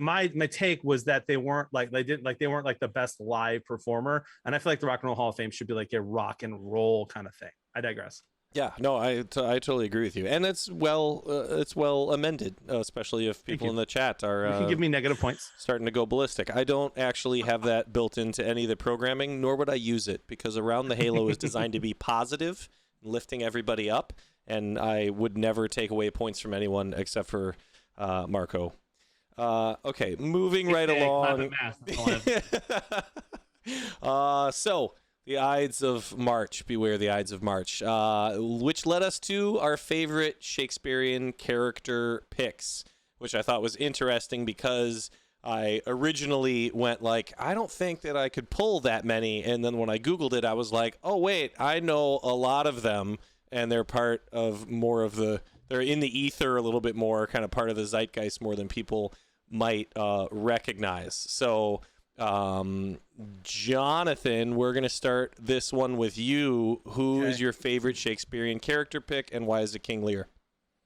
take was that they weren't like they weren't like the best live performer, and I feel like the Rock and Roll Hall of Fame should be like a rock and roll kind of thing. I digress. Yeah, no, I totally agree with you, and it's well amended, especially if people in the chat are. You can give me negative points. Starting to go ballistic. I don't actually have that built into any of the programming, nor would I use it, because Around the Halo is designed to be positive, lifting everybody up, and I would never take away points from anyone except for Marco. Okay, moving right along. So. The Ides of March, beware the Ides of March, which led us to our favorite Shakespearean character picks, which I thought was interesting because I originally went like, I don't think that I could pull that many. And then when I Googled it, I was like, oh, wait, I know a lot of them. And they're part of they're in the ether a little bit more, kind of part of the zeitgeist more than people might recognize. So... Jonathan, we're going to start this one with you. Who is your favorite Shakespearean character pick, and why is it King Lear?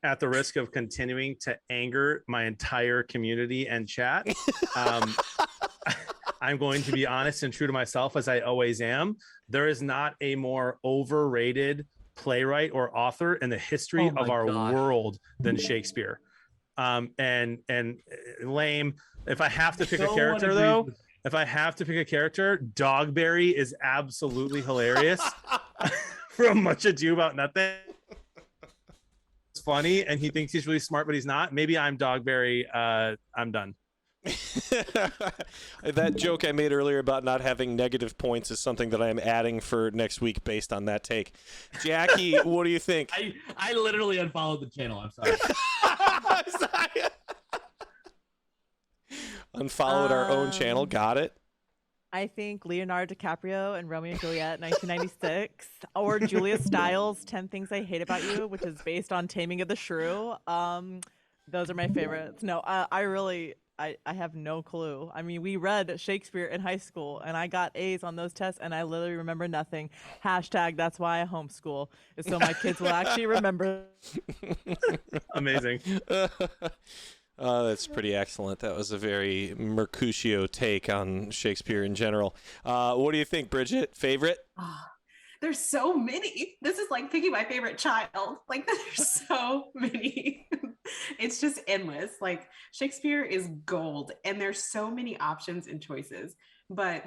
At the risk of continuing to anger my entire community and chat, I'm going to be honest and true to myself, as I always am. There is not a more overrated playwright or author in the history of our world than Shakespeare. And lame. If I have to pick a character, though, Dogberry is absolutely hilarious from Much Ado About Nothing. It's funny, and he thinks he's really smart, but he's not. Maybe I'm Dogberry. I'm done. That joke I made earlier about not having negative points is something that I am adding for next week based on that take. Jackie, what do you think? I literally unfollowed the channel. I'm sorry. Unfollowed our own channel. Got it. I think Leonardo DiCaprio and Romeo and Juliet, 1996, or Julia Stiles, 10 Things I Hate About You, which is based on Taming of the Shrew. Those are my favorites. No, I have no clue. I mean, we read Shakespeare in high school, and I got A's on those tests, and I literally remember nothing. Hashtag that's why I homeschool, is so my kids will actually remember. Amazing. That's pretty excellent. That was a very Mercutio take on Shakespeare in general. What do you think, Bridget? Favorite? There's so many. This is like picking my favorite child. Like, there's so many. It's just endless. Like, Shakespeare is gold, and there's so many options and choices. But,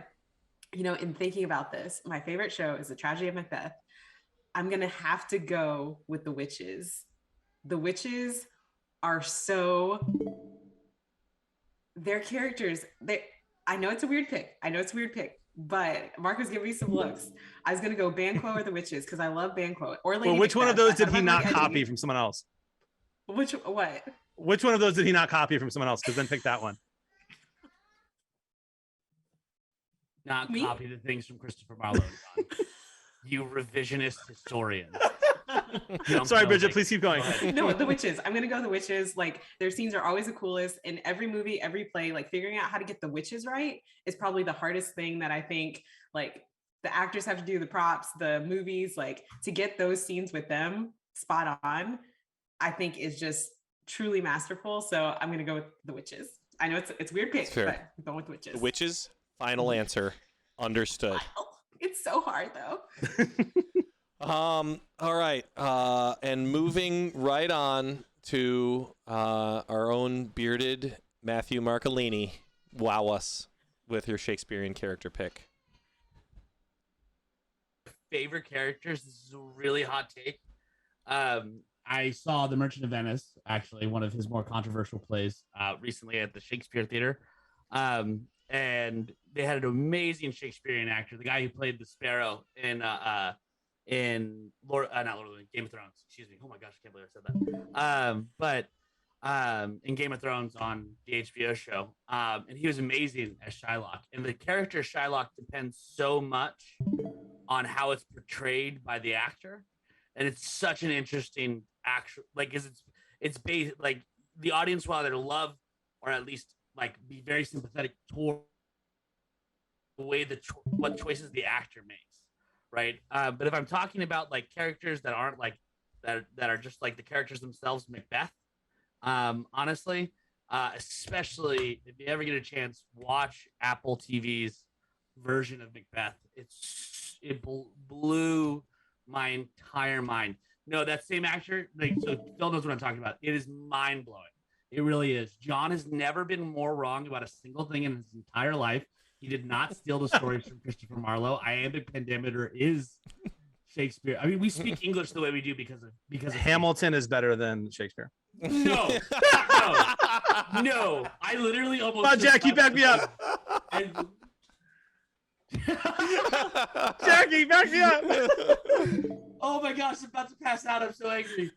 you know, in thinking about this, my favorite show is The Tragedy of Macbeth. I'm going to have to go with The Witches. The Witches are so, their characters, I know it's a weird pick. But Marco's giving me some looks. I was gonna go Banquo or The Witches because I love Banquo. Or Lady Which one of Macbeth. those did he not copy from someone else? Which one of those did he not copy from someone else? Because then pick that one. Not Me? copy the things from Christopher Marlowe. You revisionist historian. Sorry, Bridget, please keep going. No, The Witches. I'm gonna go The Witches. Like, their scenes are always the coolest. In every movie, every play, like figuring out how to get the witches right is probably the hardest thing that I think, like, the actors have to do, the props, the movies, like, to get those scenes with them spot on, I think is just truly masterful. So I'm gonna go with The Witches. I know it's a weird pick, but I'm going with The Witches. The Witches, final answer. Understood. It's so hard though. All right. And moving right on to our own bearded Matthew Marcolini. Wow us with your Shakespearean character pick. Favorite characters. This is a really hot take. I saw The Merchant of Venice, actually one of his more controversial plays, recently at the Shakespeare Theater. And they had an amazing Shakespearean actor, the guy who played the Sparrow in not Lord of the Game of Thrones. Excuse me. Oh my gosh, I can't believe I said that. But in Game of Thrones on the HBO show, and he was amazing as Shylock. And the character Shylock depends so much on how it's portrayed by the actor, and it's such an interesting actual, like, it's based, like, the audience will either love or at least like be very sympathetic toward the way what choices the actor makes. Right. But if I'm talking about like characters that aren't like that are just like the characters themselves, Macbeth, honestly, especially if you ever get a chance, watch Apple TV's version of Macbeth. It blew my entire mind. No, that same actor, like, so Phil knows what I'm talking about. It is mind blowing. It really is. John has never been more wrong about a single thing in his entire life. He did not steal the stories from Christopher Marlowe. Iambic pentameter is Shakespeare. I mean, we speak English the way we do because of Hamilton is better than Shakespeare. No. I literally almost. Oh, Jackie, back me up. Jackie, back me up. Oh my gosh, I'm about to pass out. I'm so angry.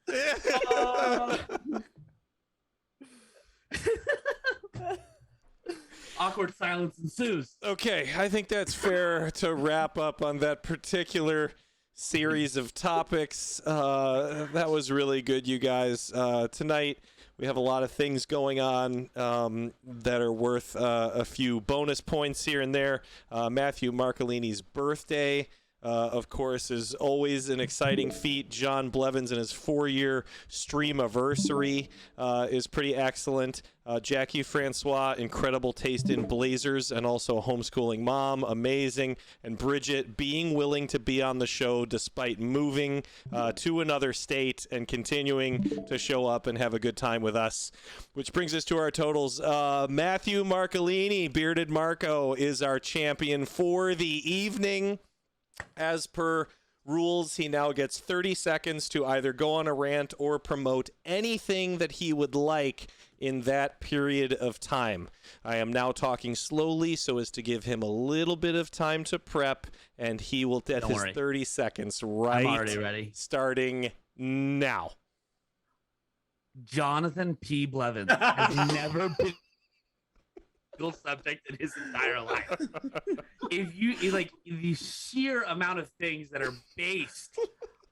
Awkward silence ensues. Okay, I think that's fair to wrap up on that particular series of topics. That was really good, you guys. Tonight, we have a lot of things going on that are worth a few bonus points here and there. Matthew Marcolini's birthday, of course, is always an exciting feat. John Blevins and his 4-year streamiversary is pretty excellent. Jackie Francois, incredible taste in blazers and also a homeschooling mom, amazing. And Bridget being willing to be on the show despite moving to another state and continuing to show up and have a good time with us. Which brings us to our totals. Matthew Marcolini, Bearded Marco, is our champion for the evening. As per rules, he now gets 30 seconds to either go on a rant or promote anything that he would like in that period of time. I am now talking slowly so as to give him a little bit of time to prep, and he will get his 30 seconds right. I'm already ready. Starting now. Jonathan P. Blevins has never been a subject in his entire life. If you like the sheer amount of things that are based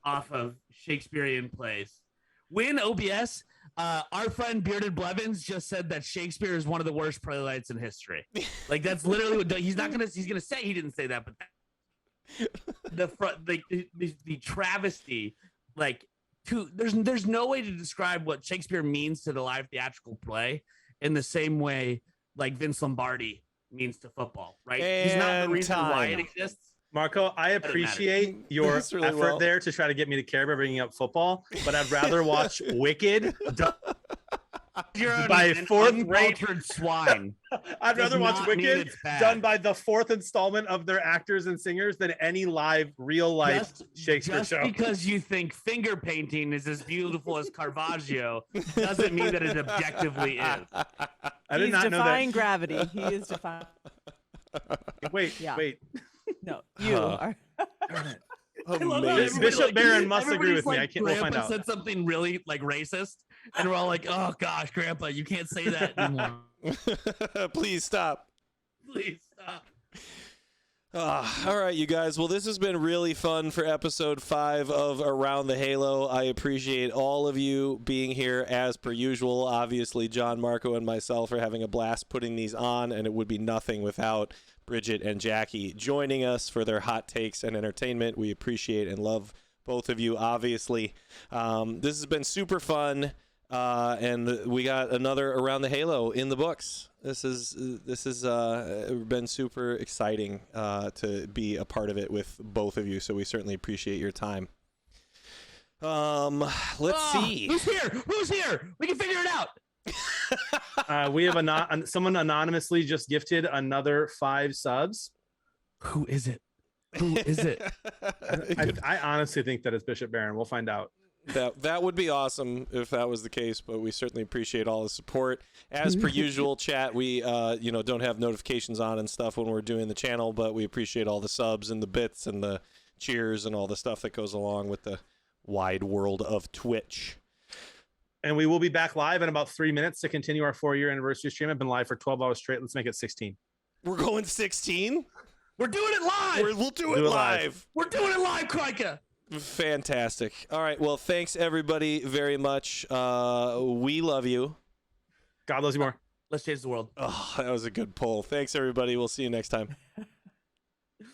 off of Shakespearean plays. When OBS, our friend Bearded Blevins just said that Shakespeare is one of the worst playwrights in history. Like that's literally what he's gonna say. He didn't say that, but the travesty, like, there's no way to describe what Shakespeare means to the live theatrical play in the same way like Vince Lombardi means to football, right? He's not the reason why it exists. Marco, I appreciate your really effort there to try to get me to care about bringing up football, but I'd rather watch Wicked by fourth rate swine. I'd rather watch Wicked done by the fourth installment of their actors and singers than any live, real life Shakespeare show. Just because you think finger painting is as beautiful as Caravaggio doesn't mean that it objectively is. I did not know that. He's defying gravity. He is defying. Wait. No, you are. Bishop Barron must agree with me. I can't. We'll find Grandpa out. said something really like racist, and we're all like, "Oh gosh, Grandpa, you can't say that anymore. Please stop. Please stop." All right, you guys. Well, this has been really fun for episode 5 of Around the Halo. I appreciate all of you being here as per usual. Obviously, John, Marco, and myself are having a blast putting these on, and it would be nothing without Bridget and Jackie joining us for their hot takes and entertainment. We appreciate and love both of you, obviously. This has been super fun, and we got another Around the Halo in the books. This has been super exciting to be a part of it with both of you, so we certainly appreciate your time. Let's see. Who's here? We can figure it out. We have someone anonymously just gifted another 5 subs. Who is it? I honestly think that it's Bishop Barron. We'll find out. That would be awesome if that was the case, but we certainly appreciate all the support. As per usual, chat, we don't have notifications on and stuff when we're doing the channel, but we appreciate all the subs and the bits and the cheers and all the stuff that goes along with the wide world of Twitch. And we will be back live in about 3 minutes to continue our 4-year anniversary stream. I've been live for 12 hours straight. Let's make it 16. We're going 16? We're doing it live. We'll do it live. We're doing it live, Krika. Fantastic. All right. Well, thanks everybody very much. We love you. God loves you more. Let's change the world. Oh, that was a good poll. Thanks everybody. We'll see you next time.